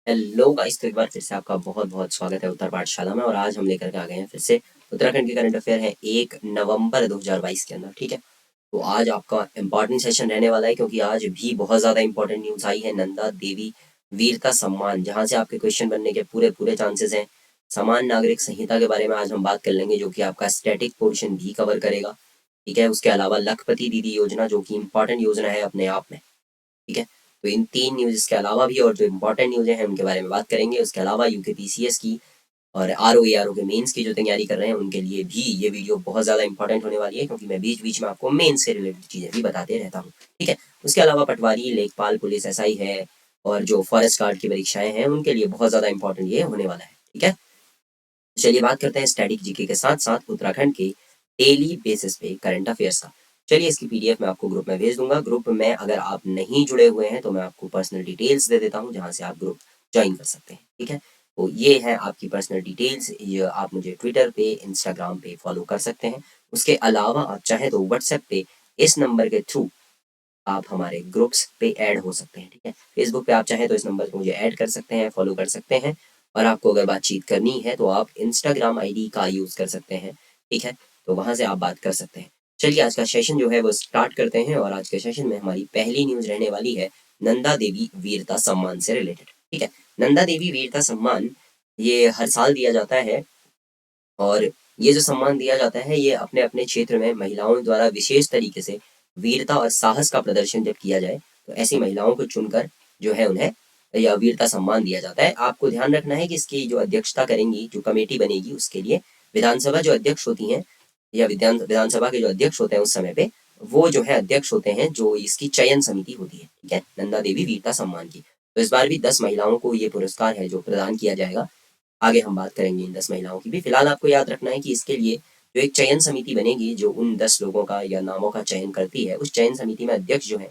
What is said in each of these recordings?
Hello guys, तो एक बार फिर से आपका बहुत बहुत स्वागत है उत्तर पाठशाला में। और आज हम लेकर के आ गए हैं फिर से उत्तराखंड के करंट अफेयर है 1 नवंबर 2022 के अंदर। ठीक है, तो आज आपका इम्पोर्टेंट सेशन रहने वाला है क्योंकि आज भी बहुत ज़्यादा इंपॉर्टेंट न्यूज़ आई है। नंदा देवी वीरता सम्मान, जहाँ से आपके क्वेश्चन बनने के पूरे पूरे चांसेस हैं। समान नागरिक संहिता के बारे में आज हम बात कर लेंगे, जो कि आपका स्टैटिक पोर्शन भी कवर करेगा। ठीक है, उसके अलावा लखपति दीदी योजना, जो कि इंपॉर्टेंट योजना है अपने आप में। ठीक है, तो इन तीन न्यूज़ के अलावा भी और जो इम्पोर्टेंट न्यूज़ हैं उनके बारे में बात करेंगे। उसके अलावा यूके पीसीएस की और आरओ के मेंस की जो तैयारी कर रहे हैं उनके लिए भी ये वीडियो बहुत ज़्यादा इंपॉर्टेंट होने वाली है, क्योंकि मैं बीच बीच में आपको मेंस से रिलेटेड चीज़ें भी बताते रहता हूँ। ठीक है, उसके अलावा पटवारी, लेखपाल, पुलिस एसआई है और जो फॉरेस्ट गार्ड की परीक्षाएं हैं उनके लिए बहुत ज़्यादा इंपॉर्टेंट ये होने वाला है। ठीक है, चलिए बात करते हैं स्टैटिक जीके के साथ साथ उत्तराखंड के डेली बेसिस पे करंट अफेयर्स का। चलिए, इसकी पीडीएफ मैं आपको ग्रुप में भेज दूंगा। ग्रुप में अगर आप नहीं जुड़े हुए हैं तो मैं आपको पर्सनल डिटेल्स दे देता हूँ, जहाँ से आप ग्रुप ज्वाइन कर सकते हैं। ठीक है, तो ये है आपकी पर्सनल डिटेल्स। ये आप मुझे ट्विटर पे, इंस्टाग्राम पे फॉलो कर सकते हैं। उसके अलावा आप चाहे तो व्हाट्सएप पे इस नंबर के थ्रू आप हमारे ग्रुप्स पे ऐड हो सकते हैं। ठीक है, फेसबुक पे आप चाहें तो इस नंबर पे मुझे ऐड कर सकते हैं, फॉलो कर सकते हैं। और आपको अगर बातचीत करनी है तो आप इंस्टाग्राम आईडी का यूज़ कर सकते हैं। ठीक है, तो वहाँ से आप बात कर सकते हैं। चलिए, आज का सेशन जो है वो स्टार्ट करते हैं। और आज के सेशन में हमारी पहली न्यूज़ रहने वाली है नंदा देवी वीरता सम्मान से रिलेटेड। ठीक है, नंदा देवी वीरता सम्मान ये हर साल दिया जाता है। और ये जो सम्मान दिया जाता है ये अपने अपने क्षेत्र में महिलाओं द्वारा विशेष तरीके से वीरता और साहस का प्रदर्शन जब किया जाए तो ऐसी महिलाओं को चुनकर जो है उन्हें यह वीरता सम्मान दिया जाता है। आपको ध्यान रखना है कि इसकी जो अध्यक्षता करेंगी, जो कमेटी बनेगी, उसके लिए विधानसभा जो अध्यक्ष होती हैं या विधानसभा के जो अध्यक्ष होते हैं उस समय पे वो जो है अध्यक्ष होते हैं, जो इसकी चयन समिति होती है। ठीक है, नंदा देवी वीरता सम्मान की। तो इस बार भी 10 महिलाओं को ये पुरस्कार है जो प्रदान किया जाएगा। आगे हम बात करेंगे इन 10 महिलाओं की भी। फिलहाल आपको याद रखना है कि इसके लिए जो एक चयन समिति बनेगी जो उन 10 लोगों का या नामों का चयन करती है, उस चयन समिति में अध्यक्ष जो है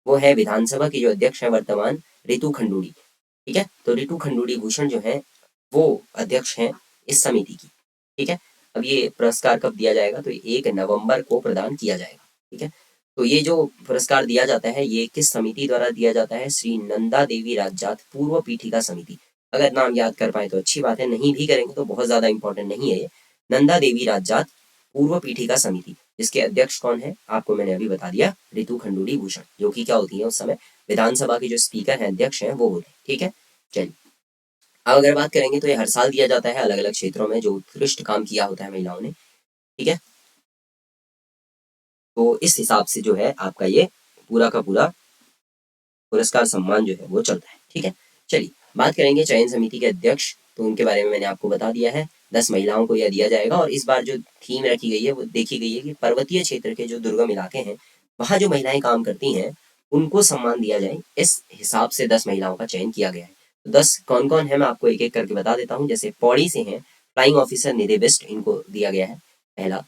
वो है विधानसभा की जो अध्यक्ष है वर्तमान, रितु खंडूड़ी। ठीक है, तो रितु खंडूड़ी भूषण जो है वो अध्यक्ष हैं इस समिति की। ठीक है, अब ये पुरस्कार कब दिया जाएगा, तो 1 नवंबर को प्रदान किया जाएगा। ठीक है, तो ये जो पुरस्कार दिया जाता है ये किस समिति द्वारा दिया जाता है? श्री नंदा देवी राजजात पूर्व पीठिका समिति। अगर नाम याद कर पाए तो अच्छी बात है, नहीं भी करेंगे तो बहुत ज्यादा इंपॉर्टेंट नहीं है ये। नंदा देवी राजजात पूर्व पीठिका समिति, जिसके अध्यक्ष कौन है आपको मैंने अभी बता दिया, रितु खंडूड़ी भूषण, जो कि क्या होती है उस समय विधानसभा के जो स्पीकर हैं, अध्यक्ष हैं, वो होते हैं। ठीक है, चलिए अब अगर बात करेंगे तो ये हर साल दिया जाता है अलग अलग क्षेत्रों में जो उत्कृष्ट काम किया होता है महिलाओं ने। ठीक है, तो इस हिसाब से जो है आपका ये पूरा का पूरा पुरस्कार सम्मान जो है वो चलता है। ठीक है, चलिए बात करेंगे चयन समिति के अध्यक्ष। तो उनके बारे में मैंने आपको बता दिया है। 10 महिलाओं को यह दिया जाएगा। और इस बार जो थीम रखी गई है वो देखी गई है कि पर्वतीय क्षेत्र के जो दुर्गम इलाके हैं वहाँ जो महिलाएं काम करती हैं उनको सम्मान दिया जाए। इस हिसाब से 10 महिलाओं का चयन किया गया है। तो 10 कौन कौन है मैं आपको एक एक करके बता देता हूँ। जैसे पौड़ी से हैं फ्लाइंग ऑफिसर निधि बिष्ट, इनको दिया गया है पहला।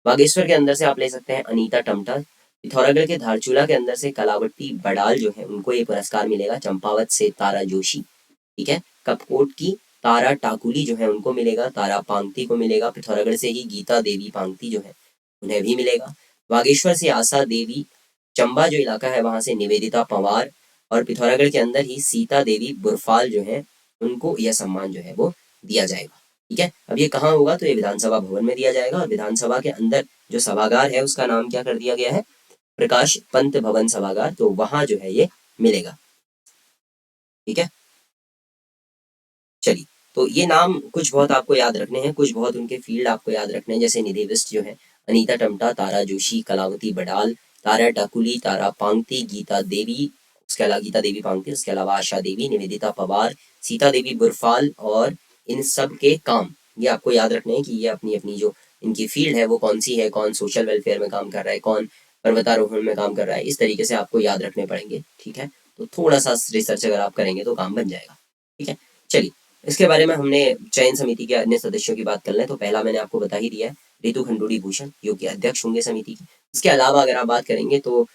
बागेश्वर के अंदर से आप ले सकते हैं अनीता टमटा। पिथौरागढ़ के धारचूला के अंदर से कलावती बड़ाल जो है उनको ये पुरस्कार मिलेगा। चंपावत से तारा जोशी। ठीक है, कपकोट की तारा टाकुली जो है उनको मिलेगा। तारा पांगती को मिलेगा। पिथौरागढ़ से ही गीता देवी पांगती जो है उन्हें भी मिलेगा। बागेश्वर से आशा देवी। चंबा जो इलाका है वहां से निवेदिता पवार। और पिथौरागढ़ के अंदर ही सीता देवी बुरफाल जो है उनको यह सम्मान जो है वो दिया जाएगा। ठीक है, अब ये कहाँ होगा, तो ये विधानसभा भवन में दिया जाएगा। और विधानसभा के अंदर जो सभागार है उसका नाम क्या कर दिया गया है? प्रकाश पंत भवन सभागार। तो वहां जो है ये मिलेगा। ठीक है, चलिए तो ये नाम कुछ बहुत आपको याद रखने हैं, कुछ बहुत उनके फील्ड आपको याद रखने हैं। जैसे निधि बिष्ट जो है, अनीता टमटा, तारा जोशी, कलावती बडाल, तारा टाकुली, तारा पांगती, गीता देवी, उसके अलावा गीता देवी पांगती, उसके अलावा आशा देवी, निवेदिता पवार, सीता देवी बुरफाल। और इन सब के काम ये आपको याद रखने हैं कि ये अपनी अपनी जो इनकी फील्ड है वो कौन सी है। कौन सोशल वेलफेयर में काम कर रहा है, कौन पर्वतारोहण में काम कर रहा है, इस तरीके से आपको याद रखने पड़ेंगे। ठीक है, तो थोड़ा सा रिसर्च अगर आप करेंगे तो काम बन जाएगा। ठीक है, चलिए इसके बारे में हमने चयन समिति के अन्य सदस्यों की बात कर लें तो पहला मैंने आपको बता ही दिया है, रितु खंडूड़ी भूषण, जो कि अध्यक्ष होंगे समिति के। इसके अलावा अगर आप बात करेंगे तो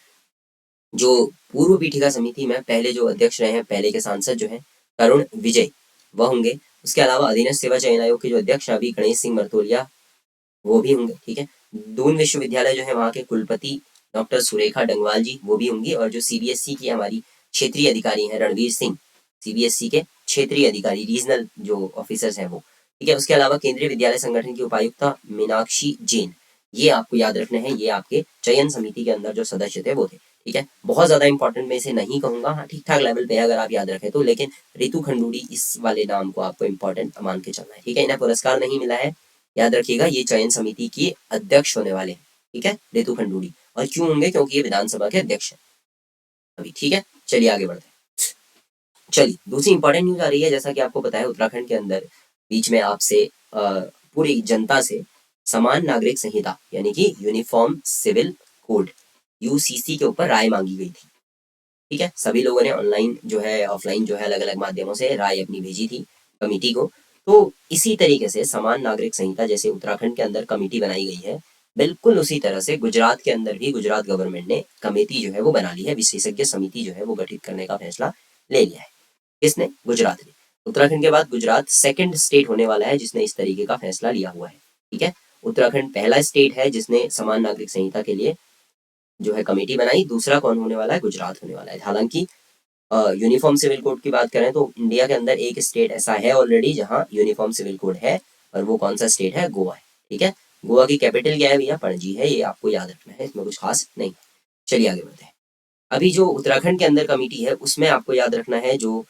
जो पूर्व पीठिका समिति में पहले जो अध्यक्ष रहे हैं, पहले के सांसद जो हैं करुण विजय, वह होंगे। उसके अलावा अधीनस्थ सेवा चयन आयोग के जो अध्यक्ष हैं अभी गणेश सिंह मरतोलिया, वो भी होंगे। ठीक है, दून विश्वविद्यालय जो है वहाँ के कुलपति डॉक्टर सुरेखा डंगवाल जी, वो भी होंगी। और जो सीबीएसई की हमारी क्षेत्रीय अधिकारी हैं रणवीर सिंह, सीबीएसई के, क्षेत्रीय अधिकारी, रीजनल जो ऑफिसर्स हैं वो, ठीक है। उसके अलावा केंद्रीय विद्यालय संगठन की उपायुक्ता मीनाक्षी जैन, ये आपको याद रखना है, ये आपके चयन समिति के अंदर जो सदस्य थे वो थे, ठीक है। बहुत ज्यादा इंपॉर्टेंट मैं इसे नहीं कहूंगा, हाँ ठीक ठाक लेवल पे है अगर आप याद रखें तो, लेकिन रितु खंडूड़ी इस वाले नाम को आपको इंपॉर्टेंट मान के चलना है, ठीक है। इन्हें पुरस्कार नहीं मिला है, याद रखिएगा, ये चयन समिति की अध्यक्ष होने वाले हैं, ठीक है, रितु खंडूड़ी। और क्यों होंगे? क्योंकि ये विधानसभा के अध्यक्ष हैं अभी, ठीक है। चलिए आगे बढ़ते हैं। चलिए दूसरी इंपॉर्टेंट न्यूज आ रही है, जैसा कि आपको पता है उत्तराखंड के अंदर बीच में आपसे पूरी जनता से समान नागरिक संहिता यानी कि यूनिफॉर्म सिविल कोड यूसीसी के ऊपर राय मांगी गई थी, ठीक है। सभी लोगों ने ऑनलाइन जो है, ऑफलाइन जो है, अलग अलग माध्यमों से राय अपनी भेजी थी कमेटी को। तो इसी तरीके से समान नागरिक संहिता जैसे उत्तराखंड के अंदर कमेटी बनाई गई है, बिल्कुल उसी तरह से गुजरात के अंदर भी गुजरात गवर्नमेंट ने कमेटी जो है वो बना ली है, विशेषज्ञ समिति जो है वो गठित करने का फैसला ले लिया है। किसने? गुजरात ने। उत्तराखंड के बाद गुजरात सेकंड स्टेट होने वाला है जिसने इस तरीके का फैसला लिया हुआ है, ठीक है। उत्तराखंड पहला स्टेट है जिसने समान नागरिक संहिता के लिए जो है कमेटी बनाई, दूसरा कौन होने वाला है? गुजरात होने वाला है। हालांकि यूनिफॉर्म सिविल कोड की बात करें तो इंडिया के अंदर एक स्टेट ऐसा है ऑलरेडी जहां यूनिफॉर्म सिविल कोड है, और वो कौन सा स्टेट है? गोवा है, ठीक है। गोवा की कैपिटल क्या है भैया? पणजी है, ये आपको याद रखना है, इसमें कुछ खास नहीं। चलिए आगे बढ़ते हैं। अभी जो उत्तराखंड के अंदर कमेटी है उसमें आपको याद रखना है, जो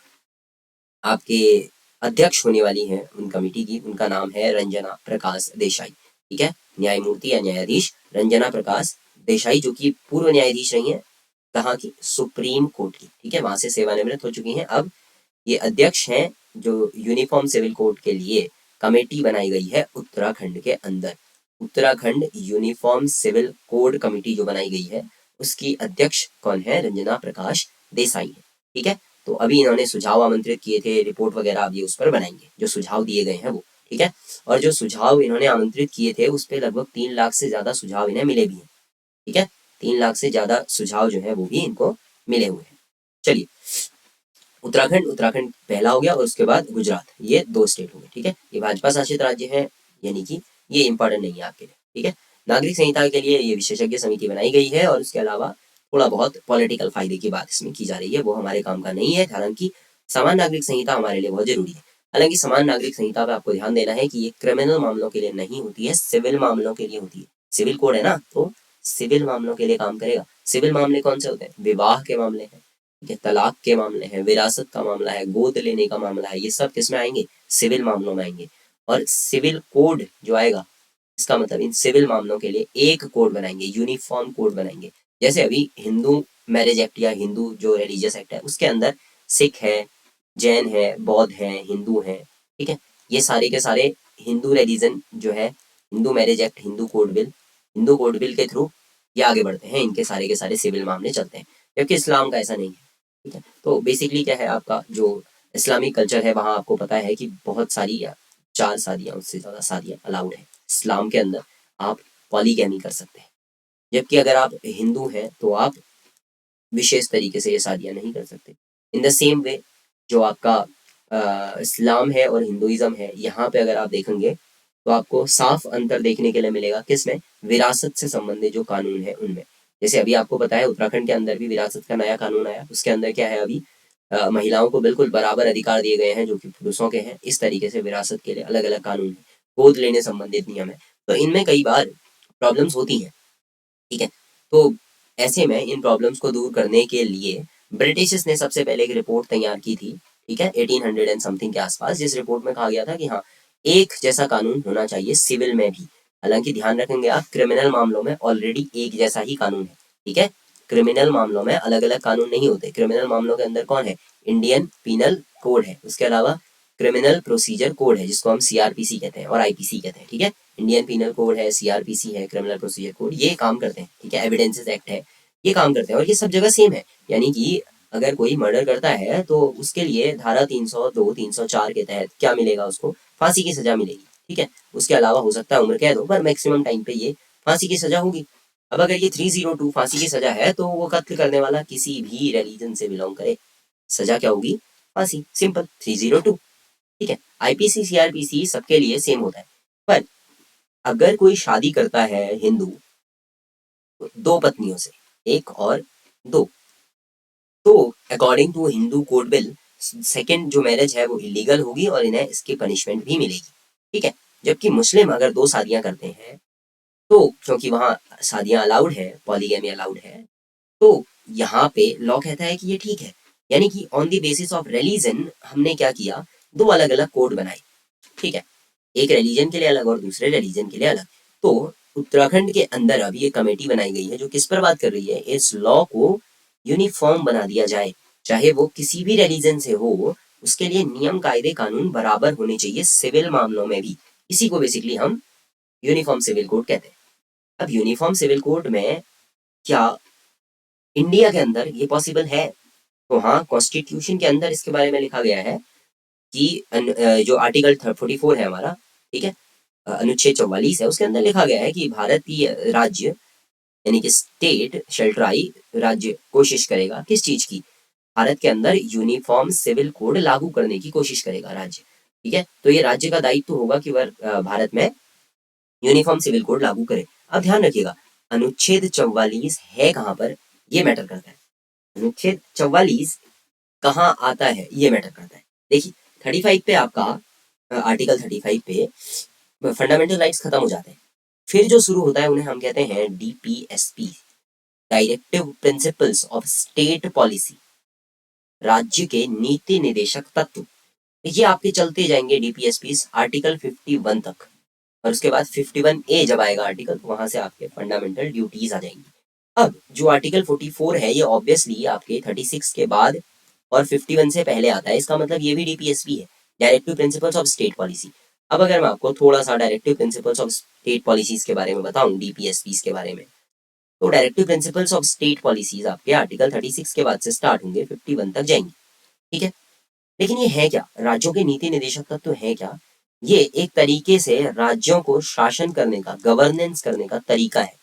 आपके अध्यक्ष होने वाली हैं उन कमेटी की, उनका नाम है रंजना प्रकाश देसाई, ठीक है। न्यायमूर्ति या न्यायाधीश रंजना प्रकाश देसाई, जो कि पूर्व न्यायाधीश रही हैं, कहाँ की? सुप्रीम कोर्ट की, ठीक है, वहां से सेवानिवृत्त हो चुकी हैं। अब ये अध्यक्ष हैं जो यूनिफॉर्म सिविल कोड के लिए कमेटी बनाई गई है उत्तराखंड के अंदर। Uttarakhand uniform civil code committee जो बनाई गई है उसकी अध्यक्ष कौन है? रंजना प्रकाश देसाई है, ठीक है। तो अभी इन्होंने सुझाव आमंत्रित किए थे, रिपोर्ट वगैरह अब ये उस पर बनाएंगे, जो सुझाव दिए गए हैं वो, ठीक है। और जो सुझाव इन्होंने आमंत्रित किए थे उस पर लगभग 3 लाख से ज्यादा सुझाव इन्हें मिले भी हैं, ठीक है। 3 लाख से ज्यादा सुझाव जो है वो भी इनको मिले हुए हैं। चलिए, उत्तराखंड पहला हो गया और उसके बाद गुजरात, ये 2 स्टेट हो गए, ठीक है। ये भाजपा शासित राज्य है, यानी कि ये इंपॉर्टेंट नहीं है आपके लिए, ठीक है। नागरिक संहिता के लिए ये विशेषज्ञ समिति बनाई गई है, और उसके अलावा थोड़ा बहुत पॉलिटिकल फायदे की बात इसमें की जा रही है, वो हमारे काम का नहीं है। हालांकि समान नागरिक संहिता हमारे लिए बहुत जरूरी है। हालांकि समान नागरिक संहिता पे आपको ध्यान देना है कि ये क्रिमिनल मामलों के लिए नहीं होती है, सिविल मामलों के लिए होती है। सिविल कोड है ना, तो सिविल मामलों के लिए काम करेगा। सिविल मामले कौन से होते हैं? विवाह के मामले हैं, ठीक है, तलाक के मामले हैं, विरासत का मामला है, गोद लेने का मामला है, ये सब किसमें आएंगे? सिविल मामलों में आएंगे। और सिविल कोड जो आएगा, इसका मतलब इन सिविल मामलों के लिए एक कोड बनाएंगे, यूनिफॉर्म कोड बनाएंगे। जैसे अभी हिंदू मैरिज एक्ट या हिंदू जो रिलीजियस एक्ट है उसके अंदर सिख है, जैन है, बौद्ध है, हिंदू है, ठीक है, ये सारे के सारे हिंदू रिलीजन जो है, Hindu marriage act, Hindu code bill के थ्रू ये आगे बढ़ते हैं, इनके सारे के सारे सिविल मामले चलते हैं। जबकि इस्लाम का ऐसा नहीं है, ठीक है। तो बेसिकली क्या है, आपका जो इस्लामिक कल्चर है वहाँ आपको पता है कि बहुत सारी 4 शादियाँ, उससे ज़्यादा शादियाँ अलाउड है इस्लाम के अंदर, आप पॉलीगैमी कर सकते हैं। जबकि अगर आप हिंदू हैं तो आप विशेष तरीके से ये शादियाँ नहीं कर सकते। इन द सेम वे जो आपका इस्लाम है और हिंदुइज्म है, यहाँ पे अगर आप देखेंगे तो आपको साफ अंतर देखने के लिए मिलेगा, किसमें? विरासत से संबंधित जो कानून है उनमें। जैसे अभी आपको पता है उत्तराखंड के अंदर भी विरासत का नया कानून आया, उसके अंदर क्या है, अभी महिलाओं को बिल्कुल बराबर अधिकार दिए गए हैं जो कि पुरुषों के हैं। इस तरीके से विरासत के लिए अलग अलग कानून है, गोद लेने संबंधित नियम है। तो इनमें कई बार प्रॉब्लम्स होती हैं, ठीक है। तो ऐसे में इन प्रॉब्लम्स को दूर करने के लिए ब्रिटिशर्स ने सबसे पहले एक रिपोर्ट तैयार की थी, ठीक है, 1800 एंड समथिंग के आसपास, जिस रिपोर्ट में कहा गया था कि हाँ, एक जैसा कानून होना चाहिए सिविल में भी। हालांकि ध्यान रखेंगे आप, क्रिमिनल मामलों में ऑलरेडी एक जैसा ही कानून है, ठीक है। क्रिमिनल मामलों में अलग अलग कानून नहीं होते। क्रिमिनल मामलों के अंदर कौन है? इंडियन पीनल कोड है, उसके अलावा क्रिमिनल प्रोसीजर कोड है जिसको हम सीआरपीसी कहते हैं और आईपीसी कहते हैं, ठीक है। इंडियन पीनल कोड है, सीआरपीसी है, क्रिमिनल प्रोसीजर कोड, ये काम करते हैं, ठीक है। एविडेंसेस एक्ट है, ये काम करते हैं, और ये सब जगह सेम है। यानी कि अगर कोई मर्डर करता है तो उसके लिए धारा 302, 304 के तहत क्या मिलेगा? उसको फांसी की सजा मिलेगी, ठीक है। उसके अलावा हो सकता है उम्र कैद हो, पर मैक्सिमम टाइम पे ये फांसी की सजा होगी। अब अगर ये 302 फांसी की सजा है तो वो कत्ल करने वाला किसी भी रिलीजन से बिलोंग करे, सजा क्या होगी? फांसी, सिंपल, 302, ठीक है। आईपीसी सीआरपीसी सबके लिए सेम होता है। पर अगर कोई शादी करता है हिंदू 2 पत्नियों से, 1 और 2, तो according to Hindu code bill second जो मैरिज है वो इलीगल होगी और इन्हें इसकी पनिशमेंट भी मिलेगी, ठीक है। जबकि मुस्लिम अगर दो शादियां करते हैं तो क्योंकि वहां शादियां अलाउड है, पॉलीगैमी अलाउड है, तो यहाँ पे लॉ कहता है कि ये ठीक है। यानी कि on the basis of religion हमने क्या किया, दो अलग अलग कोड बनाए, ठीक है। एक रिलीजन के लिए अलग और दूसरे रिलीजन के लिए अलग। तो उत्तराखंड के अंदर अभी एक कमेटी बनाई गई है जो किस पर बात कर रही है, इस लॉ को यूनिफॉर्म बना दिया जाए, चाहे वो किसी भी रिलीजन से हो, उसके लिए नियम कायदे कानून बराबर होने चाहिए सिविल मामलों में भी। इसी को बेसिकली हम यूनिफॉर्म सिविल कोड कहते हैं। अब यूनिफॉर्म सिविल कोड में क्या इंडिया के अंदर ये पॉसिबल है? तो हाँ, कॉन्स्टिट्यूशन के अंदर इसके बारे में लिखा गया है कि जो आर्टिकल 44 है हमारा, ठीक है, अनुच्छेद 44 है, उसके अंदर लिखा गया है कि भारतीय राज्य यानी कि स्टेट शैल ट्राई, राज्य कोशिश करेगा किस चीज की, भारत के अंदर यूनिफॉर्म सिविल कोड लागू करने की कोशिश करेगा राज्य, ठीक है। तो ये राज्य का दायित्व होगा कि वह भारत में यूनिफॉर्म सिविल कोड लागू करे। अब ध्यान रखिएगा, अनुच्छेद 44 है कहाँ पर, ये मैटर करता है। अनुच्छेद 44 कहाँ आता है ये मैटर करता है। देखिए 35 पे आपका आर्टिकल 35 पे फंडामेंटल राइट्स खत्म हो जाते हैं, फिर जो शुरू होता है उन्हें हम कहते हैं DPSP, directive principles of state policy, राज्य के नीति निदेशक तत्व। ये आपके चलते जाएंगे डीपीएसपी आर्टिकल 51 तक, और उसके बाद 51A जब आएगा आर्टिकल, तो वहां से आपके फंडामेंटल ड्यूटीज आ जाएंगी। अब जो आर्टिकल 44 है ये ऑब्वियसली आपके 36 के बाद और 51 से पहले आता है, इसका मतलब ये भी डीपीएसपी है, directive principles of state policy. अब अगर मैं आपको थोड़ा सा directive principles of state policies के बारे में बताऊं, डीपीएसपी के बारे में, तो directive principles of state policies आपके आर्टिकल 36 के बाद से स्टार्ट होंगे, 51 तक जाएंगे, ठीक है। लेकिन ये है क्या, राज्यों के नीति निदेशक तत्व है क्या? ये एक तरीके से राज्यों को शासन करने का, गवर्नेंस करने का तरीका है,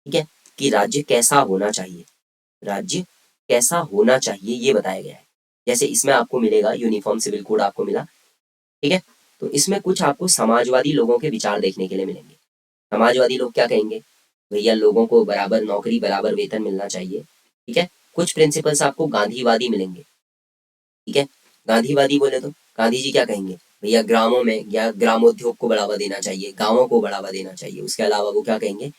ठीक है, कि राज्य कैसा होना चाहिए, राज्य कैसा होना चाहिए ये बताया गया है। जैसे इसमें आपको मिलेगा यूनिफॉर्म सिविल कोड आपको मिला, ठीक है। तो इसमें कुछ आपको समाजवादी लोगों के विचार देखने के लिए मिलेंगे। समाजवादी लोग क्या कहेंगे, भैया लोगों को बराबर नौकरी बराबर वेतन मिलना चाहिए, ठीक है। कुछ प्रिंसिपल्स आपको गांधीवादी मिलेंगे, ठीक है। गांधीवादी बोले तो गांधी जी क्या कहेंगे, भैया ग्रामों में या ग्रामोद्योग को बढ़ावा देना चाहिए, गांवों को बढ़ावा देना चाहिए। उसके अलावा वो क्या कहेंगे,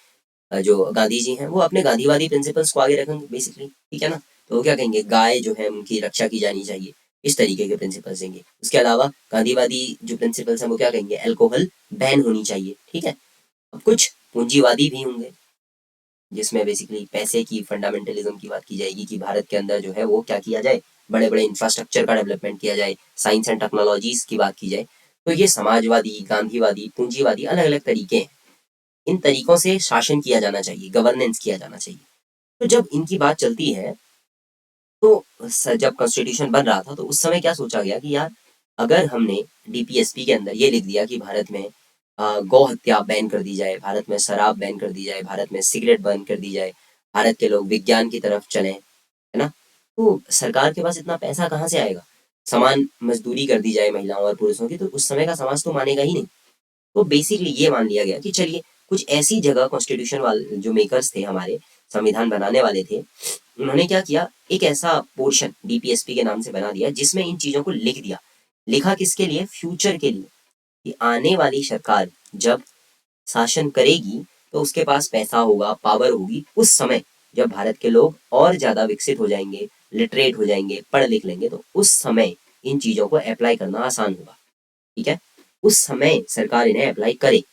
जो गांधी जी हैं वो अपने गांधीवादी प्रिंसिपल्स को आगे रखेंगे बेसिकली, ठीक है ना। तो वो क्या कहेंगे, गाय जो है उनकी रक्षा की जानी चाहिए, इस तरीके के प्रिंसिपल्स देंगे। उसके अलावा गांधीवादी जो प्रिंसिपल्स हैं वो क्या कहेंगे, अल्कोहल बैन होनी चाहिए, ठीक है। अब कुछ पूंजीवादी भी होंगे जिसमें बेसिकली पैसे की, फंडामेंटलिज्म की बात की जाएगी कि भारत के अंदर जो है वो क्या किया जाए, बड़े बड़े इंफ्रास्ट्रक्चर का डेवलपमेंट किया जाए, साइंस एंड टेक्नोलॉजीज की बात की जाए। तो ये समाजवादी, गांधीवादी, पूंजीवादी अलग अलग तरीके हैं, इन तरीकों से शासन किया जाना चाहिए, गवर्नेंस किया जाना चाहिए। तो जब इनकी बात चलती है, तो जब कॉन्स्टिट्यूशन बन रहा था तो उस समय क्या सोचा गया कि यार अगर हमने डीपीएसपी के अंदर ये लिख दिया कि भारत में गौ हत्या बैन कर दी जाए, भारत में शराब बैन कर दी जाए, भारत में सिगरेट बैन कर दी जाए, भारत के लोग विज्ञान की तरफ चलें, है ना, तो सरकार के पास इतना पैसा कहाँ से आएगा, समान मजदूरी कर दी जाए महिलाओं और पुरुषों की, तो उस समय का समाज तो मानेगा ही नहीं। तो बेसिकली ये मान लिया गया कि चलिए कुछ ऐसी जगह कॉन्स्टिट्यूशन वाले जो मेकर्स थे, हमारे संविधान बनाने वाले थे, उन्होंने क्या किया, एक ऐसा पोर्शन डीपीएसपी के नाम से बना दिया जिसमें इन चीजों को लिख दिया। लिखा किसके लिए, फ्यूचर के लिए, कि आने वाली सरकार जब शासन करेगी तो उसके पास पैसा होगा, पावर होगी, उस समय जब भारत के लोग और ज्यादा विकसित हो जाएंगे, लिटरेट हो जाएंगे, पढ़ लिख लेंगे, तो उस समय इन चीजों को अप्लाई करना आसान होगा, ठीक है। उस समय सरकार इन्हें अप्लाई करे,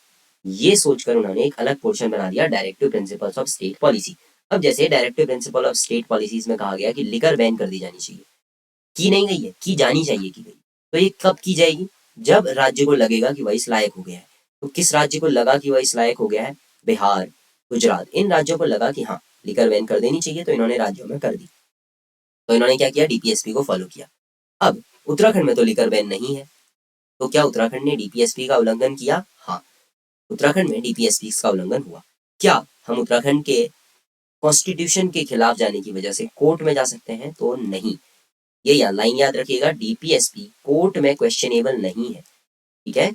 ये सोचकर उन्होंने एक अलग पोर्शन बना दिया, directive principles of state policy. अब जैसे directive principle of state policies में कहा गया कि लिकर बैन कर दी जानी चाहिए, की नहीं गई है, की जानी चाहिए, की गई। तो ये कब की जाएगी, जब राज्य को लगेगा कि वह इस लायक हो गया है। तो किस राज्य को लगा कि वह इस लायक हो गया है, बिहार, गुजरात, इन राज्यों को लगा कि हाँ लिकर बैन कर देनी चाहिए, तो इन्होंने राज्यों में कर दी। तो इन्होंने क्या किया, डीपीएसपी को फॉलो किया। अब उत्तराखंड में तो लिकर बैन नहीं है, तो क्या उत्तराखंड ने डीपीएसपी का उल्लंघन किया? हाँ, उत्तराखंड में डीपीएसपी का उल्लंघन हुआ। क्या हम उत्तराखंड के कॉन्स्टिट्यूशन के खिलाफ जाने की वजह से कोर्ट में जा सकते हैं? तो नहीं। ये लाइन याद रखिएगा, डीपीएसपी कोर्ट में क्वेश्चनेबल नहीं है, ठीक है।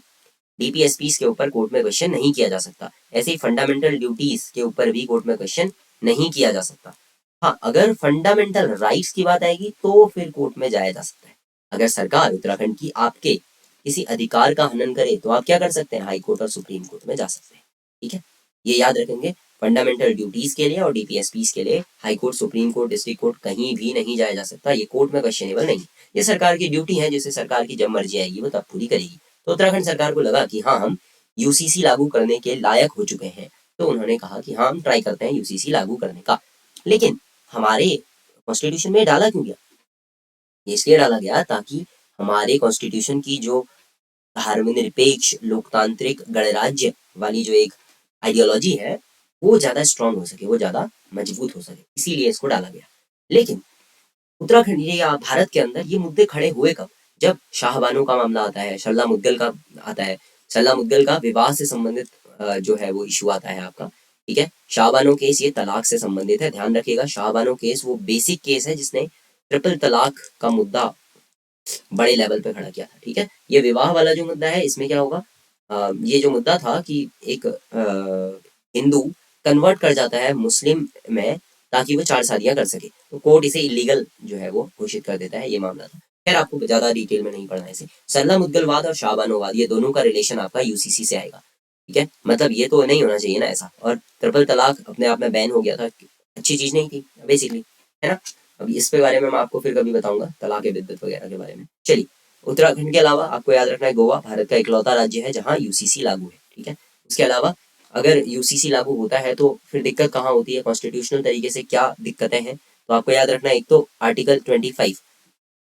डीपीएसपी के ऊपर कोर्ट में क्वेश्चन नहीं किया जा सकता। ऐसे ही फंडामेंटल ड्यूटीज के ऊपर भी कोर्ट में क्वेश्चन नहीं किया जा सकता। हाँ, अगर फंडामेंटल राइट्स की बात आएगी तो फिर कोर्ट में जाया जा सकता है, अगर सरकार उत्तराखंड की आपके किसी अधिकार का हनन करे तो आप क्या कर सकते हैं, हाई कोर्ट और सुप्रीम कोर्ट में जा सकते हैं। ठीक है, ये याद रखेंगे। फंडामेंटल ड्यूटीज के लिए और डीपीएसपीस के लिए high court, supreme court, district court कहीं भी नहीं जाया जा सकता। ये कोर्ट में क्वेश्चनेबल नहीं। ये सरकार की ड्यूटी है, जिसे सरकार की जब मर्जी आएगी वो तब पूरी करेगी। तो उत्तराखंड सरकार को लगा कि हाँ, हम यूसीसी लागू करने के लायक हो चुके हैं, तो उन्होंने कहा कि हाँ, हम ट्राई करते हैं यूसीसी लागू करने का। लेकिन हमारे कॉन्स्टिट्यूशन में डाला क्यों गया? ये इसलिए डाला गया ताकि हमारे कॉन्स्टिट्यूशन की जो धर्मनिरपेक्ष लोकतांत्रिक गणराज्य वाली जो एक आइडियोलॉजी है वो ज्यादा स्ट्रांग हो सके, वो ज्यादा मजबूत हो सके, इसीलिए इसको डाला गया। लेकिन उत्तराखंड या भारत के अंदर ये मुद्दे खड़े हुए कब? जब शाहबानो का मामला आता है, शल्ला मुद्गल का आता है, शल्ला मुद्गल का विवाह से संबंधित जो है वो इशू आता है आपका। ठीक है, शाहबानो केस ये तलाक से संबंधित है, ध्यान रखिएगा। शाहबानो केस वो बेसिक केस है जिसने ट्रिपल तलाक का मुद्दा बड़े लेवल पे खड़ा किया था। ठीक है, ये विवाह वाला जो मुद्दा है इसमें क्या होगा, ये जो मुद्दा था कि एक हिंदू कन्वर्ट कर जाता है मुस्लिम में ताकि वो 4 शादियां कर सके, तो कोर्ट इसे इलीगल जो है वो घोषित कर देता है। ये मामला था। खैर, आपको ज्यादा डिटेल में नहीं पढ़ना है इसे। सरला मुद्गलवाद और शाहबानोवाद ये दोनों का रिलेशन आपका यूसीसी से आएगा। ठीक है, मतलब ये तो नहीं होना चाहिए ना ऐसा। और ट्रिपल तलाक अपने आप में बैन हो गया था, अच्छी चीज नहीं थी बेसिकली, है ना। अभी इस पे बारे में मैं आपको फिर कभी बताऊंगा, तलाक बिद्दत वगैरह के बारे में। चलिए, उत्तराखंड के अलावा आपको याद रखना है गोवा भारत का इकलौता राज्य है जहाँ यूसीसी लागू है। ठीक है, उसके अलावा अगर यूसीसी लागू होता है तो फिर दिक्कत कहाँ होती है, कॉन्स्टिट्यूशनल तरीके से क्या दिक्कतें हैं, तो आपको याद रखना है, एक तो आर्टिकल 25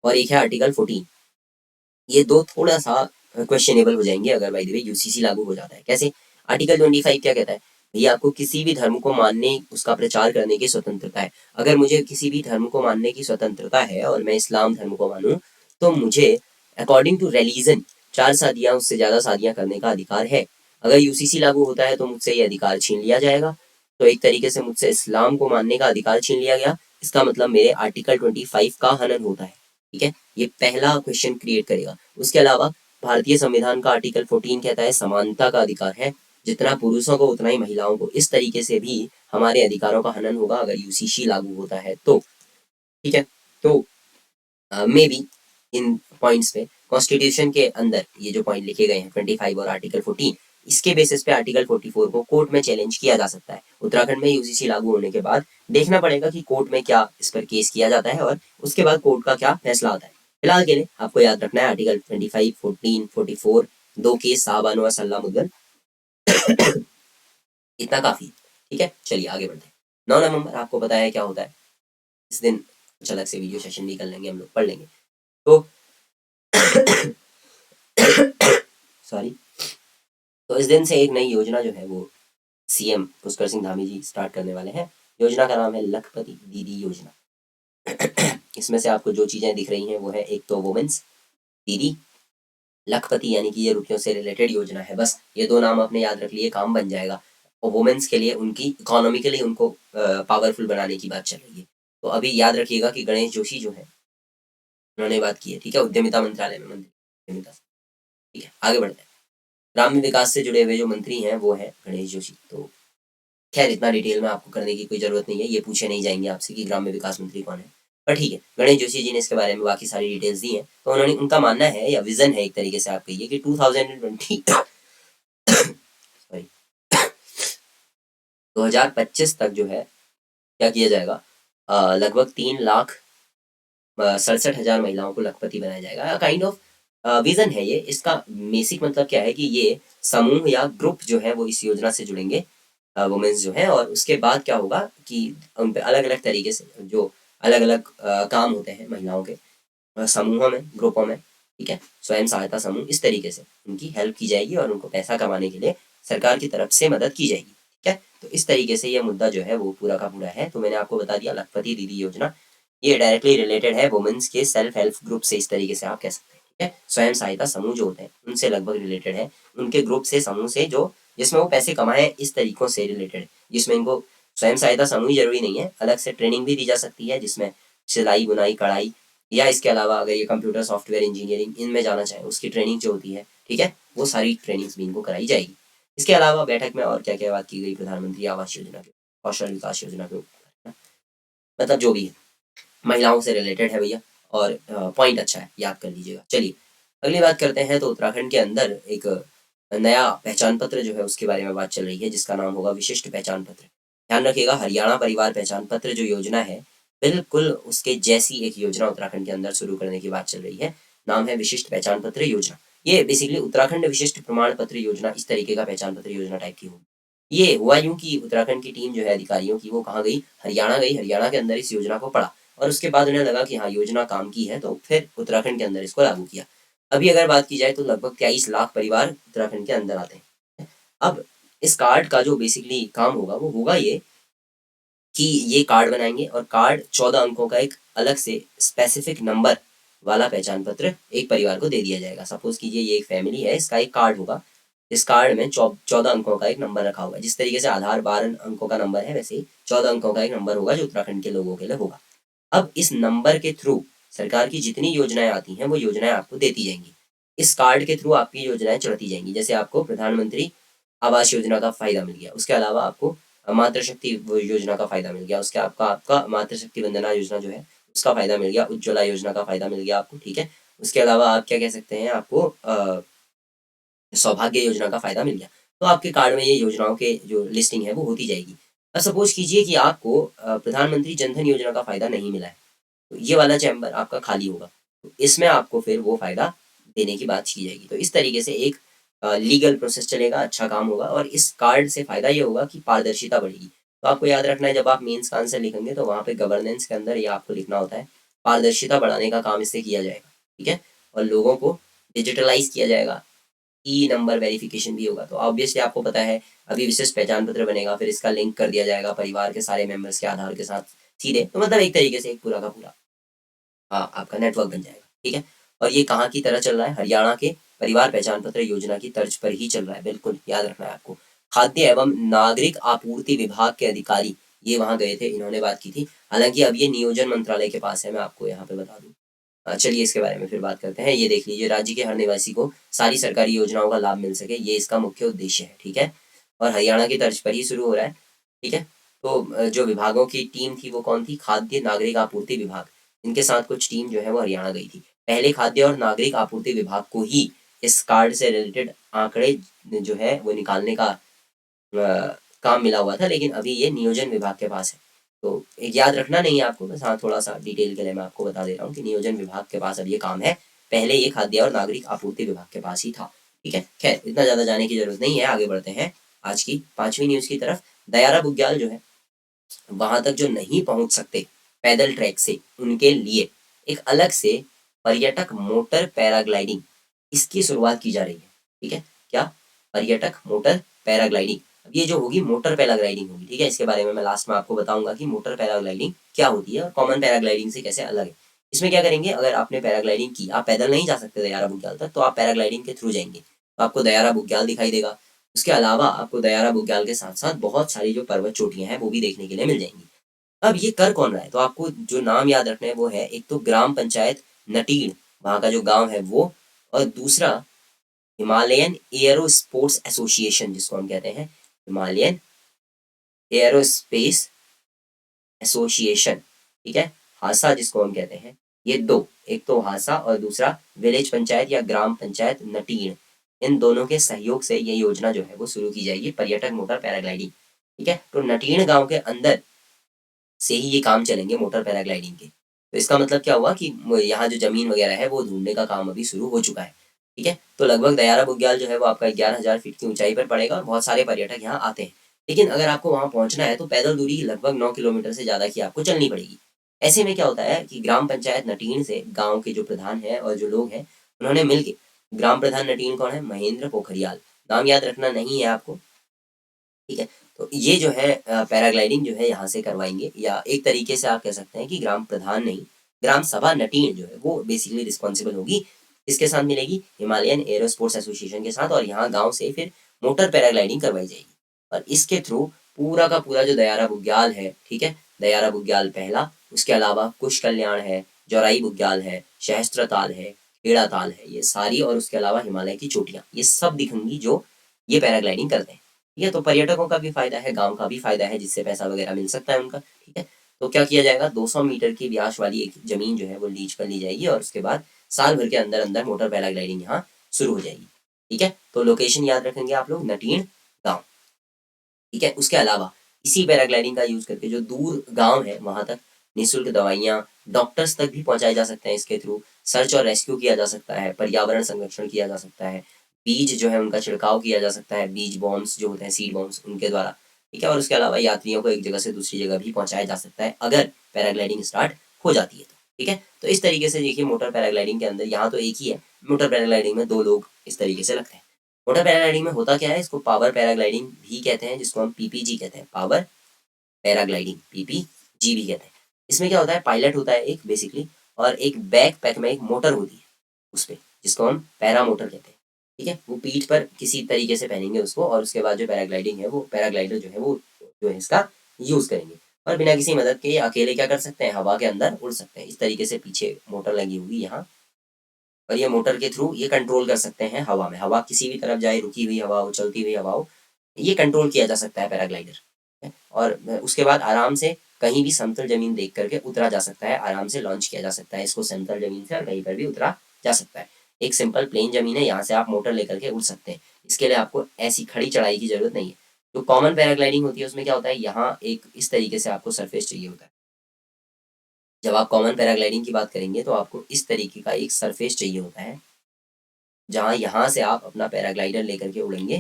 और एक है आर्टिकल 14। ये दो थोड़ा सा क्वेश्चनेबल हो जाएंगे अगर बाय द वे यूसीसी लागू हो जाता है। कैसे? आर्टिकल 25 क्या कहता है? भैया आपको किसी भी धर्म को मानने, उसका प्रचार करने की स्वतंत्रता है। अगर मुझे किसी भी धर्म को मानने की स्वतंत्रता है और मैं इस्लाम धर्म को मानूं, तो मुझे अकॉर्डिंग टू रिलीजन 4 शादियां, उससे ज्यादा शादियां करने का अधिकार है। अगर यूसीसी लागू होता है तो मुझसे ये अधिकार छीन लिया जाएगा। तो एक तरीके से मुझसे इस्लाम को मानने का अधिकार छीन लिया गया। इसका मतलब मेरे आर्टिकल 25 का हनन होता है। ठीक है, ये पहला क्वेश्चन क्रिएट करेगा। उसके अलावा भारतीय संविधान का आर्टिकल 14 कहता है समानता का अधिकार है, जितना पुरुषों को उतना ही महिलाओं को। इस तरीके से भी हमारे अधिकारों का हनन होगा अगर यूसीसी लागू होता है तो। ठीक है, तो मे बी इन पॉइंट्स पे कॉन्स्टिट्यूशन के अंदर ये जो पॉइंट लिखे गए हैं 25 और आर्टिकल 14, इसके बेसिस पे आर्टिकल 44 को कोर्ट में चैलेंज किया जा सकता है। उत्तराखंड में यूसीसी लागू होने के बाद देखना पड़ेगा कि कोर्ट में क्या इस पर केस किया जाता है और उसके बाद कोर्ट का क्या फैसला आता है। फिलहाल के लिए आपको याद रखना है आर्टिकल 25, 14, 44, दो केस साहबानो और सल्ला मुद्गल, इतना काफी है। ठीक है, चलिए आगे बढ़ते हैं। 9 नवंबर आपको पता है क्या होता है। इस दिन कुछ अलग से वीडियो सेशन भी कर लेंगे, हम लोग पढ़ लेंगे। तो सॉरी, तो इस दिन से एक नई योजना जो है वो सीएम पुष्कर सिंह धामी जी स्टार्ट करने वाले हैं। योजना का नाम है लखपति दीदी योजना। इसमें से आपको जो चीजें दिख रही हैं वो है, एक तो वुमेन्स दीदी, लखपति यानी कि ये रुपयों से रिलेटेड योजना है। बस ये दो नाम आपने याद रख लिए, काम बन जाएगा। और वुमेन्स के लिए उनकी इकोनॉमिकली उनको पावरफुल बनाने की बात चल रही है। तो अभी याद रखिएगा कि गणेश जोशी जो है उन्होंने बात की है। ठीक है, उद्यमिता मंत्रालय में मंत्री उद्यमिता। ठीक है, आगे बढ़ते हैं। ग्राम्य विकास से जुड़े हुए जो मंत्री हैं वो है गणेश जोशी। तो खैर इतना डिटेल में आपको करने की कोई जरूरत नहीं है, ये पूछे नहीं जाएंगे आपसे कि ग्राम्य विकास मंत्री कौन है। पर ठीक है, गणेश जोशी जी ने इसके बारे में बाकी सारी डिटेल्स दी हैं। तो उन्होंने, उनका मानना है या विजन है एक तरीके से आप कहिए कि 2020 सॉरी 2025 तक जो है क्या किया जाएगा, लगभग 3,67,000 महिलाओं को लखपति बनाया जाएगा। काइंड ऑफ विजन है ये। इसका बेसिक मतलब क्या है कि ये समूह या ग्रुप जो है वो इस योजना से जुड़ेंगे, वुमेन्स जो है। और उसके बाद क्या होगा कि उन पे अलग अलग तरीके से जो अलग अलग काम होते हैं महिलाओं के, समूहों में, ग्रुपों में, ठीक है, स्वयं सहायता समूह, इस तरीके से उनकी हेल्प की जाएगी और उनको पैसा कमाने के लिए सरकार की तरफ से मदद की जाएगी। ठीक है, तो इस तरीके से ये मुद्दा जो है वो पूरा का पूरा है। तो मैंने आपको बता दिया लखपति दीदी योजना, ये डायरेक्टली रिलेटेड है वुमेन्स के सेल्फ हेल्प ग्रुप से, इस तरीके से आप कह सकते हैं। ठीक है, स्वयं सहायता समूह जो होते हैं उनसे लगभग रिलेटेड है, उनके ग्रुप से, समूह से, जो जिसमें वो पैसे कमाए, इस तरीकों से रिलेटेड है। जिसमें इनको स्वयं सहायता समूह ही जरूरी नहीं है, अलग से ट्रेनिंग भी दी जा सकती है जिसमें सिलाई बुनाई कढ़ाई, या इसके अलावा अगर ये कंप्यूटर सॉफ्टवेयर इंजीनियरिंग इनमें जाना चाहे उसकी ट्रेनिंग जो होती है, ठीक है, वो सारी ट्रेनिंग्स भी इनको कराई जाएगी। इसके अलावा बैठक में और क्या क्या बात की गई, प्रधानमंत्री आवास योजना के, कौशल विकास योजना के ऊपर, मतलब जो भी है महिलाओं से रिलेटेड है भैया। और पॉइंट अच्छा है, याद कर लीजिएगा। चलिए अगली बात करते हैं। तो उत्तराखंड के अंदर एक नया पहचान पत्र जो है उसके बारे में बात चल रही है, जिसका नाम होगा विशिष्ट पहचान पत्र। ध्यान रखिएगा, हरियाणा परिवार पहचान पत्र जो योजना है, बिल्कुल उसके जैसी एक योजना उत्तराखंड के अंदर शुरू करने की बात चल रही है। नाम है विशिष्ट पहचान पत्र योजना। ये बेसिकली उत्तराखंड विशिष्ट प्रमाण पत्र योजना, इस तरीके का पहचान पत्र योजना टाइप की होगी। ये हुआ यूं कि उत्तराखंड की टीम जो है अधिकारियों की, वो कहाँ गई, हरियाणा गई। हरियाणा के अंदर इस योजना को पढ़ा और उसके बाद उन्हें लगा कि हाँ योजना काम की है, तो फिर उत्तराखंड के अंदर इसको लागू किया। अभी अगर बात की जाए तो लगभग 23 लाख परिवार उत्तराखंड के अंदर आते हैं। अब इस कार्ड का जो बेसिकली काम होगा वो होगा ये कि ये कार्ड बनाएंगे और कार्ड 14 अंकों का एक अलग से स्पेसिफिक नंबर वाला पहचान पत्र एक परिवार को दे दिया जाएगा। सपोज कीजिए ये एक फैमिली है, इसका एक कार्ड होगा। इस कार्ड में 14 अंकों का एक नंबर रखा होगा। जिस तरीके से आधार 12 अंकों का नंबर है, वैसे ही 14 अंकों का एक नंबर होगा जो उत्तराखंड के लोगों के लिए होगा। अब इस नंबर के थ्रू सरकार की जितनी योजनाएं आती हैं वो योजनाएं आपको देती जाएंगी। इस कार्ड के थ्रू आपकी योजनाएं चढ़ती जाएंगी। जैसे आपको प्रधानमंत्री आवास योजना का फायदा मिल गया, उसके अलावा आपको मातृशक्ति योजना का फायदा मिल गया, उसके आपका आपका मातृशक्ति वंदना योजना जो है उसका फायदा मिल गया, उज्ज्वला योजना का फायदा मिल गया आपको, ठीक है। उसके अलावा आप क्या कह सकते हैं, आपको सौभाग्य योजना का फायदा मिल गया। तो आपके कार्ड में ये योजनाओं के जो लिस्टिंग है वो होती जाएगी। अब सपोज कीजिए कि आपको प्रधानमंत्री जनधन योजना का फायदा नहीं मिला है, तो ये वाला चैम्बर आपका खाली होगा, तो इसमें आपको फिर वो फायदा देने की बात की जाएगी। तो इस तरीके से एक लीगल प्रोसेस चलेगा, अच्छा काम होगा। और इस कार्ड से फायदा ये होगा कि पारदर्शिता बढ़ेगी। तो आपको याद रखना है, जब आप मेंस का आंसर लिखेंगे तो वहाँ पे गवर्नेंस के अंदर ये आपको लिखना होता है, पारदर्शिता बढ़ाने का काम इससे किया जाएगा, ठीक है। और लोगों को डिजिटलाइज किया जाएगा, ई नंबर वेरिफिकेशन भी होगा। तो ऑब्वियसली आपको पता है, अभी विशिष्ट पहचान पत्र बनेगा, फिर इसका लिंक कर दिया जाएगा परिवार के सारे मेंबर्स के आधार के साथ सीधे। तो मतलब एक तरीके से एक पूरा का पूरा हाँ आपका नेटवर्क बन जाएगा, ठीक है। और ये कहाँ की तरह चल रहा है, हरियाणा के परिवार पहचान पत्र योजना की तर्ज पर ही चल रहा है, बिल्कुल याद रखना है आपको। खाद्य एवं नागरिक आपूर्ति विभाग के अधिकारी ये वहां गए थे, इन्होंने बात की थी। हालांकि अब ये नियोजन मंत्रालय के पास है, मैं आपको यहाँ पे बता दूं। चलिए इसके बारे में फिर बात करते हैं। ये देख लीजिए, राज्य के हर निवासी को सारी सरकारी योजनाओं का लाभ मिल सके, ये इसका मुख्य उद्देश्य है, ठीक है। और हरियाणा की तर्ज पर ही शुरू हो रहा है, ठीक है। तो जो विभागों की टीम थी वो कौन थी, खाद्य नागरिक आपूर्ति विभाग। इनके साथ कुछ टीम जो है वो हरियाणा गई थी। पहले खाद्य और नागरिक आपूर्ति विभाग को ही इस कार्ड से रिलेटेड आंकड़े जो है वो निकालने का काम मिला हुआ था, लेकिन अभी ये नियोजन विभाग के पास है। तो एक याद रखना नहीं है आपको, बस हाँ थोड़ा सा डिटेल के लिए मैं आपको बता दे रहा हूँ कि नियोजन विभाग के पास अब ये काम है। पहले ये खाद्य और नागरिक आपूर्ति विभाग के पास ही था, ठीक है। खैर इतना ज्यादा जाने की जरूरत नहीं है, आगे बढ़ते हैं आज की 5वीं न्यूज की तरफ। दयारा बुग्याल जो है वहां तक जो नहीं पहुंच सकते पैदल ट्रैक से, उनके लिए एक अलग से पर्यटक मोटर पैराग्लाइडिंग इसकी शुरुआत की जा रही है, ठीक है। क्या, पर्यटक मोटर पैराग्लाइडिंग। अब ये जो होगी मोटर पैराग्लाइडिंग होगी, ठीक है। इसके बारे में मैं लास्ट में आपको बताऊंगा कि मोटर पैराग्लाइडिंग क्या होती है और कॉमन पैराग्लाइडिंग से कैसे अलग है। इसमें क्या करेंगे, अगर आपने पैराग्लाइडिंग की, आप पैदल नहीं जा सकते दयारा बुग्याल तक, तो आप पैराग्लाइडिंग के थ्रू जाएंगे, तो आपको दयारा बुग्याल दिखाई देगा। उसके अलावा आपको दयारा बुग्याल के साथ साथ बहुत सारी जो पर्वत चोटियां हैं वो भी देखने के लिए मिल जाएंगी। अब ये कर कौन रहा है, तो आपको जो नाम याद रखना है वो है, एक तो ग्राम पंचायत नटीड़, वहां का जो गांव है वो, और दूसरा हिमालयन एयरो स्पोर्ट्स एसोसिएशन, जिसको हम कहते हैं हिमालयन एयरोस्पेस एसोसिएशन, ठीक है। हासा जिसको हम कहते हैं, ये दो, एक तो हासा और दूसरा विलेज पंचायत या ग्राम पंचायत नटीड़, इन दोनों के सहयोग से ये योजना जो है वो शुरू की जाएगी, पर्यटक मोटर पैराग्लाइडिंग, ठीक है। तो नटीड़ गांव के अंदर से ही ये काम चलेंगे मोटर पैराग्लाइडिंग के। तो इसका मतलब क्या हुआ कि यहाँ जो जमीन वगैरह है वो ढूंढने का काम अभी शुरू हो चुका है, ठीक है। तो लगभग दयारा बुग्याल जो है वो आपका 11,000 फीट की ऊंचाई पर पड़ेगा और बहुत सारे पर्यटक यहाँ आते हैं। लेकिन अगर आपको वहां पहुंचना है तो पैदल दूरी लगभग 9 किलोमीटर से ज्यादा की आपको चलनी पड़ेगी। ऐसे में क्या होता है कि ग्राम पंचायत नटीन से गाँव के जो प्रधान है और जो लोग हैं उन्होंने मिलकर, ग्राम प्रधान नटीन कौन है, महेंद्र पोखरियाल, नाम याद रखना नहीं है आपको, ठीक है। तो ये जो है पैराग्लाइडिंग जो है यहाँ से करवाएंगे, या एक तरीके से आप कह सकते हैं कि ग्राम प्रधान नहीं, ग्राम सभा नटीन जो है वो बेसिकली रिस्पॉन्सिबल होगी। इसके साथ मिलेगी हिमालयन एरो स्पोर्ट्स एसोसिएशन के साथ, और यहाँ गांव से फिर मोटर पैराग्लाइडिंग करवाई जाएगी। और इसके थ्रू पूरा का पूरा जो दयारा बुग्याल है, ठीक है, दयारा बुग्याल पहला, उसके अलावा कुश कल्याण है, जौराई बुग्याल है, सहस्त्र ताल है, खेड़ा ताल है, ये सारी, और उसके अलावा हिमालय की चोटियां, ये सब दिखेंगी जो ये पैराग्लाइडिंग करते हैं। ठीक है, तो पर्यटकों का भी फायदा है, गांव का भी फायदा है, जिससे पैसा वगैरह मिल सकता है उनका, ठीक है। तो क्या किया जाएगा, 200 मीटर की व्यास वाली एक जमीन जो है वो लीज पर ली जाएगी और उसके बाद साल भर के अंदर अंदर मोटर पैराग्लाइडिंग यहाँ शुरू हो जाएगी। ठीक है, तो लोकेशन याद रखेंगे आप लोग, नटीन गाँव। ठीक है, उसके अलावा इसी पैराग्लाइडिंग का यूज करके जो दूर गांव है वहां तक निःशुल्क दवाइयाँ, डॉक्टर्स तक भी पहुंचाए जा सकते हैं। इसके थ्रू सर्च और रेस्क्यू किया जा सकता है, पर्यावरण संरक्षण किया जा सकता है, बीज जो है उनका छिड़काव किया जा सकता है, बीज बॉम्ब्स जो होते हैं, सीड बॉम्ब्स, उनके द्वारा। ठीक है, और उसके अलावा यात्रियों को एक जगह से दूसरी जगह भी पहुंचाया जा सकता है अगर पैराग्लाइडिंग स्टार्ट हो जाती है तो। ठीक है, तो इस तरीके से देखिए मोटर पैराग्लाइडिंग के अंदर यहाँ तो एक ही है, मोटर पैराग्लाइडिंग में 2 लोग इस तरीके से लगते हैं। मोटर पैराग्लाइडिंग में होता क्या है, इसको पावर पैराग्लाइडिंग भी कहते हैं, जिसको हम पीपीजी कहते हैं, पावर पैराग्लाइडिंग, पीपीजी भी कहते हैं। इसमें क्या होता है, पायलट होता है एक बेसिकली, और एक बैक पैक में एक मोटर होती है उस पे, जिसको हम पैरा मोटर कहते हैं। ठीक है, वो पीठ पर किसी तरीके से पहनेंगे उसको, और उसके बाद जो पैराग्लाइडिंग है वो पैराग्लाइडर जो है वो जो है इसका यूज करेंगे, और बिना किसी मदद के ये अकेले क्या कर सकते हैं, हवा के अंदर उड़ सकते हैं। इस तरीके से पीछे मोटर लगी हुई यहाँ, और ये मोटर के थ्रू ये कंट्रोल कर सकते हैं हवा में, हवा किसी भी तरफ जाए, रुकी हुई हवा हो, चलती हुई हवा हो, ये कंट्रोल किया जा सकता है पैराग्लाइडर। और उसके बाद आराम से कहीं भी समतल जमीन देख करके उतरा जा सकता है, आराम से लॉन्च किया जा सकता है इसको समतल जमीन से, और कहीं पर भी उतरा जा सकता है। एक सिंपल प्लेन जमीन है, यहाँ से आप मोटर लेकर के उड़ सकते हैं। इसके लिए आपको ऐसी खड़ी चढ़ाई की जरूरत नहीं है। जो कॉमन पैराग्लाइडिंग होती है उसमें क्या होता है, यहाँ एक इस तरीके से आपको सरफेस चाहिए होता है। जब आप कॉमन पैराग्लाइडिंग की बात करेंगे तो आपको इस तरीके का एक सरफेस चाहिए होता है, जहाँ यहाँ से आप अपना पैराग्लाइडर लेकर के उड़ेंगे,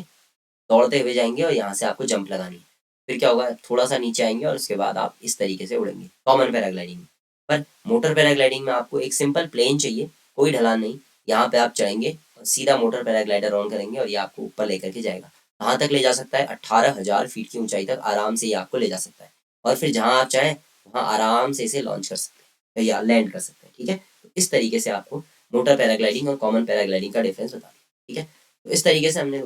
दौड़ते हुए जाएंगे, और यहाँ से आपको जंप लगानी है। फिर क्या होगा, थोड़ा सा नीचे आएंगे और उसके बाद आप इस तरीके से उड़ेंगे कॉमन पैराग्लाइडिंग में। पर मोटर पैराग्लाइडिंग में आपको एक सिंपल प्लेन चाहिए, कोई ढलान नहीं। यहाँ पे आप चढ़ेंगे और सीधा मोटर पैराग्लाइडर ऑन करेंगे और ये आपको ऊपर लेकर के जाएगा। कहाँ तक ले जा सकता है, 18,000 फीट की ऊंचाई तक आराम से ये आपको ले जा सकता है, और फिर जहाँ आप चाहें वहाँ आराम से इसे लॉन्च कर सकते हैं या लैंड कर सकते हैं। ठीक है, तो इस तरीके से आपको मोटर पैराग्लाइडिंग और कॉमन पैराग्लाइडिंग का डिफरेंस बता दिया। ठीक है, तो इस तरीके से हमने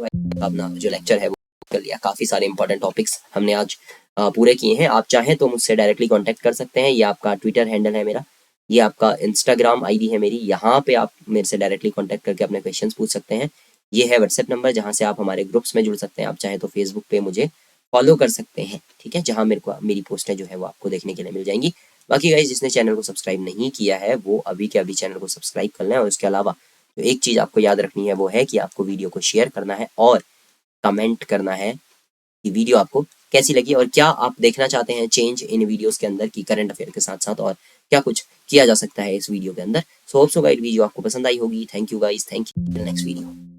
अपना जो लेक्चर है वो कर लिया। काफ़ी सारे इंपॉर्टेंट टॉपिक्स हमने आज पूरे किए हैं। आप चाहें तो मुझसे डायरेक्टली कांटेक्ट कर सकते हैं। ये आपका ट्विटर हैंडल है मेरा, ये आपका इंस्टाग्राम आईडी है मेरी, यहाँ पे आप मेरे से डायरेक्टली कांटेक्ट करके अपने क्वेश्चंस पूछ सकते हैं। ये है व्हाट्सएप नंबर जहाँ से आप हमारे ग्रुप्स में जुड़ सकते हैं। आप चाहें तो फेसबुक पे मुझे फॉलो कर सकते हैं। ठीक है, जहाँ मेरे को मेरी पोस्टें जो है वो आपको देखने के लिए मिल जाएंगी। बाकी गाइस, जिसने चैनल को सब्सक्राइब नहीं किया है वो अभी के अभी चैनल को सब्सक्राइब कर लें। और उसके अलावा जो एक चीज़ आपको याद रखनी है वो है कि आपको वीडियो को शेयर करना है और कमेंट करना है कि वीडियो आपको कैसी लगी, और क्या आप देखना चाहते हैं चेंज इन वीडियोस के अंदर की करंट अफेयर के साथ साथ, और क्या कुछ किया जा सकता है इस वीडियो के अंदर। So hope so guys video आपको पसंद आई होगी। Thank you guys, thank you, next video.